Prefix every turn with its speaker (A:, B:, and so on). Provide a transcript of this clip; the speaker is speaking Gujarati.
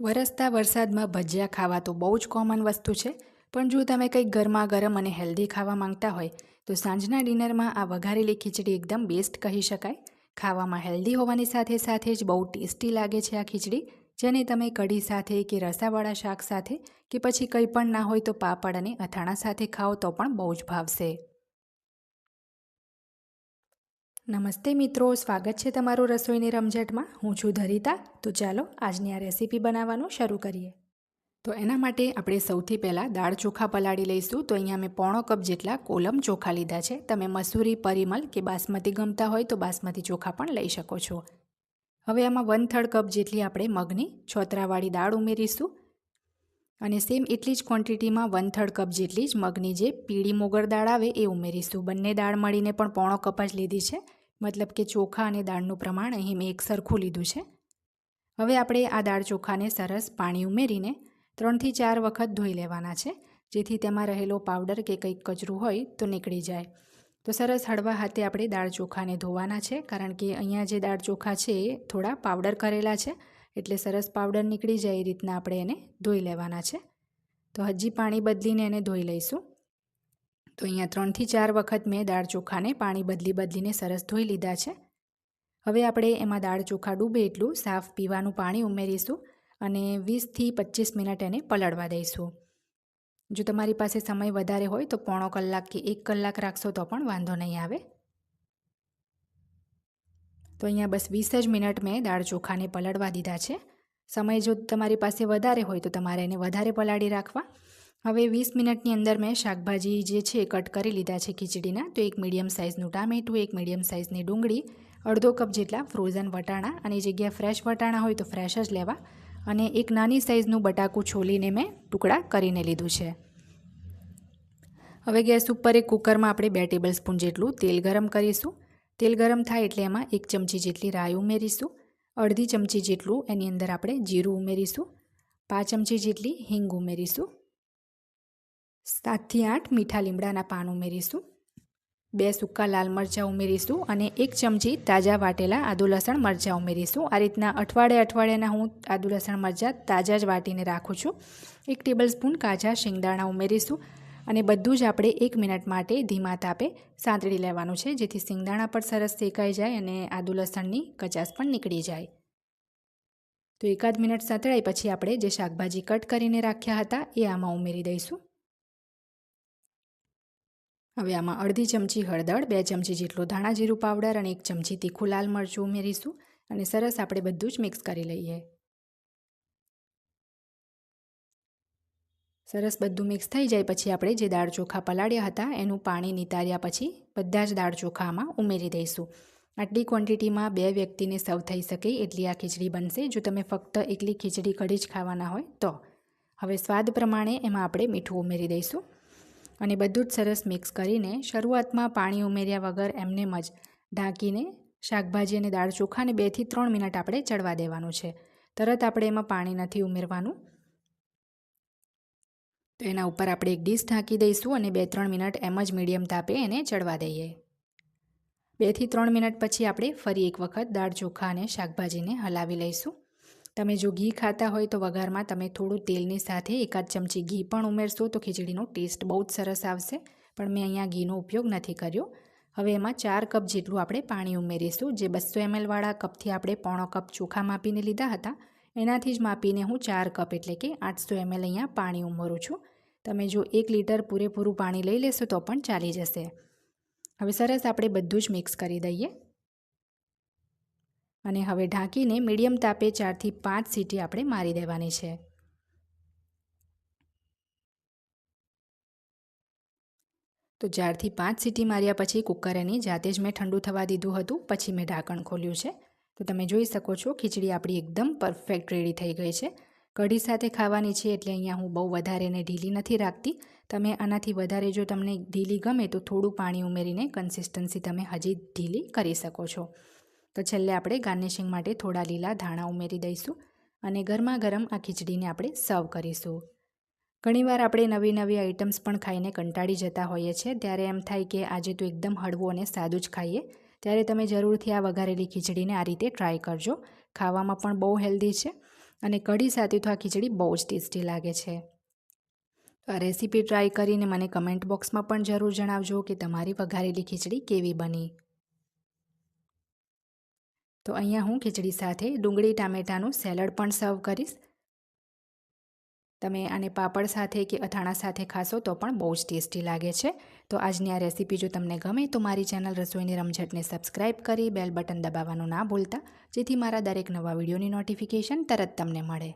A: વરસતા વરસાદમાં ભજીયા ખાવા તો બહુ જ કોમન વસ્તુ છે, પણ જો તમે કંઈક ગરમા ગરમ અને હેલ્ધી ખાવા માંગતા હોય તો સાંજના ડિનરમાં આ વઘારેલી ખીચડી એકદમ બેસ્ટ કહી શકાય. ખાવામાં હેલ્ધી હોવાની સાથે સાથે જ બહુ ટેસ્ટી લાગે છે આ ખીચડી, જેને તમે કઢી સાથે કે રસાવાળા શાક સાથે કે પછી કંઈ પણ ના હોય તો પાપડ અને અથાણા સાથે ખાઓ તો પણ બહુ જ ભાવશે. નમસ્તે મિત્રો, સ્વાગત છે તમારું રસોઈની રમઝટમાં. હું છું ધરિતા. તો ચાલો આજની આ રેસીપી બનાવવાનું શરૂ કરીએ. તો એના માટે આપણે સૌથી પહેલાં દાળ ચોખા પલાળી લઈશું. તો અહીંયા મેં 1/4 કપ જેટલા કોલમ ચોખા લીધા છે. તમે મસૂરી, પરિમલ કે બાસમતી ગમતા હોય તો બાસમતી ચોખા પણ લઈ શકો છો. હવે આમાં 1/3 કપ જેટલી આપણે મગની છોતરાવાળી દાળ ઉમેરીશું અને સેમ એટલી જ ક્વોન્ટિટીમાં 1/3 કપ જેટલી જ મગની જે પીળી મોગર દાળ આવે એ ઉમેરીશું. બંને દાળ મળીને પણ 1/4 કપ જ લીધી છે, મતલબ કે ચોખા અને દાળનું પ્રમાણ અહીં મેં એક સરખું લીધું છે. હવે આપણે આ દાળ ચોખાને સરસ પાણી ઉમેરીને 3 થી 4 વખત ધોઈ લેવાના છે, જેથી તેમાં રહેલો પાવડર કે કંઈક કચરું હોય તો નીકળી જાય. તો સરસ હળવા હાથે આપણે દાળ ચોખાને ધોવાના છે, કારણ કે અહીંયા જે દાળ ચોખા છે એ થોડા પાવડર કરેલા છે, એટલે સરસ પાવડર નીકળી જાય એ રીતના આપણે એને ધોઈ લેવાના છે. તો હજી પાણી બદલીને એને ધોઈ લઈશું. તો અહીંયા 3 થી 4 વખત મેં દાળ ચોખાને પાણી બદલીને સરસ ધોઈ લીધા છે. હવે આપણે એમાં દાળ ચોખા ડૂબે એટલું સાફ પીવાનું પાણી ઉમેરીશું અને 20 થી 25 મિનિટ એને પલળવા દઈશું. જો તમારી પાસે સમય વધારે હોય તો 1/4 કલાક કે 1 કલાક રાખશો તો પણ વાંધો નહીં આવે. તો અહીંયા બસ 20 જ મિનિટ મેં દાળ ચોખાને પલળવા દીધા છે. સમય જો તમારી પાસે વધારે હોય તો તમારે એને વધારે પલાળી રાખવા. હવે 20 મિનિટની અંદર મેં શાકભાજી જે છે કટ કરી લીધા છે ખીચડીના. તો એક મીડિયમ સાઇઝનું ટામેટું, એક મીડિયમ સાઇઝની ડુંગળી, 1/2 કપ જેટલા ફ્રોઝન વટાણા, અને જગ્યાએ ફ્રેશ વટાણા હોય તો ફ્રેશ જ લેવા, અને એક નાની સાઇઝનું બટાકું છોલીને મેં ટુકડા કરીને લીધું છે. હવે ગેસ ઉપર એક કુકરમાં આપણે 2 ટેબલ સ્પૂન જેટલું તેલ ગરમ કરીશું. તેલ ગરમ થાય એટલે એમાં 1 ચમચી જેટલી રાઈ ઉમેરીશું, 1/2 ચમચી જેટલું એની અંદર આપણે જીરું ઉમેરીશું, 5 ચમચી જેટલી હિંગ ઉમેરીશું, 7 થી 8 મીઠા લીમડાના પાન ઉમેરીશું, 2 સૂકા લાલ મરચાં ઉમેરીશું અને 1 ચમચી તાજા વાટેલા આદુ લસણ મરચાં ઉમેરીશું. આ રીતના અઠવાડિયાના હું આદુ લસણ મરચાં તાજા જ વાટીને રાખું છું. 1 ટેબલ સ્પૂન કાચા શિંગદાણા ઉમેરીશું અને બધું જ આપણે 1 મિનિટ માટે ધીમા તાપે સાંતળી લેવાનું છે, જેથી શિંગદાણા પર સરસ શેકાઈ જાય અને આદુ લસણની કચાશ પણ નીકળી જાય. તો 1 મિનિટ સાંતળાઈ પછી આપણે જે શાકભાજી કટ કરીને રાખ્યા હતા એ આમાં ઉમેરી દઈશું. હવે આમાં 1/2 ચમચી હળદર, 2 ચમચી જેટલો ધાણા જીરું પાવડર અને 1 ચમચી તીખું લાલ મરચું ઉમેરીશું અને સરસ આપણે બધું જ મિક્સ કરી લઈએ. સરસ બધું મિક્સ થઈ જાય પછી આપણે જે દાળ ચોખા પલાળ્યા હતા એનું પાણી નિતાર્યા પછી બધા જ દાળ ચોખા આમાં ઉમેરી દઈશું. આટલી ક્વોન્ટિટીમાં 2 વ્યક્તિને સર્વ થઈ શકે એટલી આ ખીચડી બનશે, જો તમે ફક્ત એકલી ખીચડી કઢી જ ખાવાના હોય તો. હવે સ્વાદ પ્રમાણે એમાં આપણે મીઠું ઉમેરી દઈશું અને બધું જ સરસ મિક્સ કરીને શરૂઆતમાં પાણી ઉમેર્યા વગર એમનેમ જ ઢાંકીને શાકભાજી અને દાળ ચોખાને 2 થી 3 મિનિટ આપણે ચડવા દેવાનું છે. તરત આપણે એમાં પાણી નથી ઉમેરવાનું. તો એના ઉપર આપણે એક ડીશ ઢાંકી દઈશું અને 2-3 મિનિટ એમ જ મીડિયમ તાપે એને ચડવા દઈએ. 2 થી 3 મિનિટ પછી આપણે ફરી એક વખત દાળ ચોખા અને શાકભાજીને હલાવી લઈશું. તમે જો ઘી ખાતા હોય તો વઘારમાં તમે થોડું તેલની સાથે 1 ચમચી ઘી પણ ઉમેરશો તો ખીચડીનો ટેસ્ટ બહુ જ સરસ આવશે, પણ મેં અહીંયા ઘીનો ઉપયોગ નથી કર્યો. હવે એમાં 4 કપ જેટલું આપણે પાણી ઉમેરીશું. જે 200 ml વાળા કપથી આપણે 1/4 કપ ચોખા માપીને લીધા હતા એનાથી જ માપીને હું 4 કપ એટલે કે 800 ml અહીંયા પાણી ઉમેરું છું. તમે જો 1 લીટર પૂરેપૂરું પાણી લઈ લેશો તો પણ ચાલી જશે. હવે સરસ આપણે બધું જ મિક્સ કરી દઈએ અને હવે ઢાંકીને મીડિયમ તાપે 4 થી 5 સીટી આપણે મારી દેવાની છે. તો 4 થી 5 સીટી માર્યા પછી કુકર એની જાતે જ મેં ઠંડુ થવા દીધું હતું, પછી મેં ઢાંકણ ખોલ્યું છે. તો તમે જોઈ શકો છો ખીચડી આપણી એકદમ પરફેક્ટ રેડી થઈ ગઈ છે. કઢી સાથે ખાવાની છે એટલે અહીંયા હું બહુ વધારે એને ઢીલી નથી રાખતી. તમે આનાથી વધારે જો તમને ઢીલી ગમે તો થોડું પાણી ઉમેરીને કન્સિસ્ટન્સી તમે હજી ઢીલી કરી શકો છો. તો છેલ્લે આપણે ગાર્નિશિંગ માટે થોડા લીલા ધાણા ઉમેરી દઈશું અને ગરમા ગરમ આ ખીચડીને આપણે સર્વ કરીશું. ઘણીવાર આપણે નવી આઇટમ્સ પણ ખાઈને કંટાળી જતા હોઈએ છીએ, ત્યારે એમ થાય કે આજે તો એકદમ હળવું અને સાદું જ ખાઈએ. ત્યારે તમે જરૂરથી આ વઘારેલી ખીચડીને આ રીતે ટ્રાય કરજો. ખાવામાં પણ બહુ હેલ્ધી છે અને કઢી સાથે તો આ ખીચડી બહુ જ ટેસ્ટી લાગે છે. તો આ રેસીપી ટ્રાય કરીને મને કમેન્ટ બોક્સમાં પણ જરૂર જણાવજો કે તમારી વઘારેલી ખીચડી કેવી બની. તો અહીંયા હું ખીચડી સાથે ડુંગળી ટામેટાનું સેલડ પણ સર્વ કરીશ. તમે આને પાપડ સાથે કે અથાણા સાથે ખાશો તો પણ બહુ જ ટેસ્ટી લાગે છે. તો આજની આ રેસીપી જો તમને ગમે તો મારી ચેનલ રસોઈની રમઝટને સબસ્ક્રાઈબ કરી બેલ બટન દબાવવાનું ના ભૂલતા, જેથી મારા દરેક નવા વિડીયોની નોટિફિકેશન તરત તમને મળે.